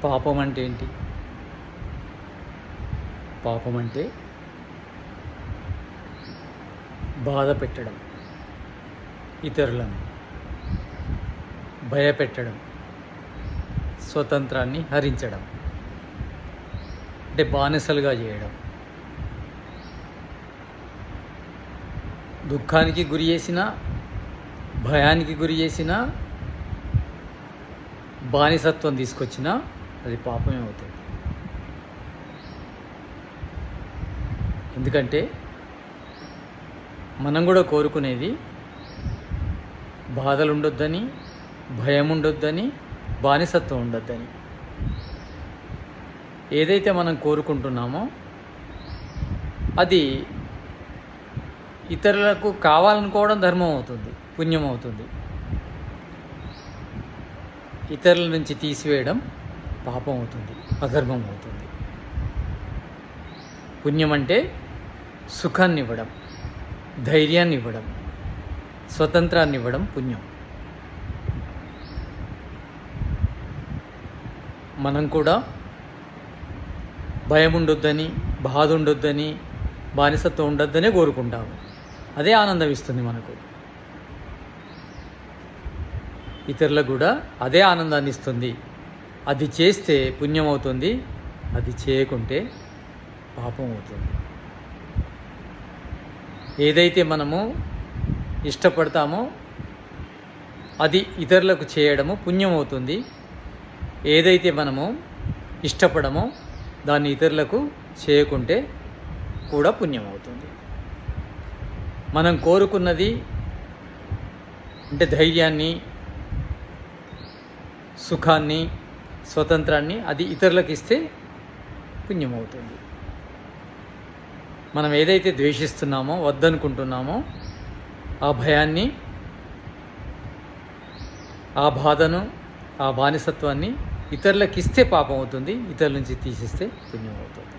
పాపం అంటే ఏంటి? పాపం అంటే బాధ పెట్టడం, ఇతరులను భయపెట్టడం, స్వతంత్రాన్ని హరించడం, అంటే బానిసలుగా చేయడం, దుఃఖానికి గురి చేసిన, భయానికి గురి చేసిన, బానిసత్వం తీసుకొచ్చినా అది పాపమే అవుతుంది. ఎందుకంటే మనం కూడా కోరుకునేది బాధలు ఉండొద్దని, భయం ఉండొద్దని, బానిసత్వం ఉండొద్దని. ఏదైతే మనం కోరుకుంటున్నామో అది ఇతరులకు కావాలనుకోవడం ధర్మం అవుతుంది, పుణ్యం అవుతుంది. ఇతరుల నుంచి తీసివేయడం పాపం అవుతుంది, అధర్మం అవుతుంది. పుణ్యం అంటే సుఖాన్ని ఇవ్వడం, ధైర్యాన్ని ఇవ్వడం, స్వతంత్రాన్ని ఇవ్వడం పుణ్యం. మనం కూడా భయం ఉండొద్దని, బాధ ఉండొద్దని, బానిసత్వం ఉండొద్దనే కోరుకుంటాము. అదే ఆనందం ఇస్తుంది మనకు. ఇతరులకు కూడా అదే ఆనందాన్ని ఇస్తుంది. అది చేస్తే పుణ్యం అవుతుంది, అది చేయకుంటే పాపం అవుతుంది. ఏదైతే మనము ఇష్టపడతామో అది ఇతరులకు చేయడము పుణ్యం అవుతుంది. ఏదైతే మనము ఇష్టపడమో దాన్ని ఇతరులకు చేయకుంటే కూడా పుణ్యం అవుతుంది. మనం కోరుకున్నది అంటే ధైర్యాన్ని, సుఖాన్ని, స్వతంత్రాన్ని అది ఇతరులకు ఇస్తే పుణ్యం అవుతుంది. మనం ఏదైతే ద్వేషిస్తున్నామో, వద్దనుకుంటున్నామో ఆ భయాన్ని, ఆ బాధను, ఆ బానిసత్వాన్ని ఇతరులకు ఇస్తే పాపం అవుతుంది, ఇతరుల నుంచి తీసిస్తే పుణ్యం అవుతుంది.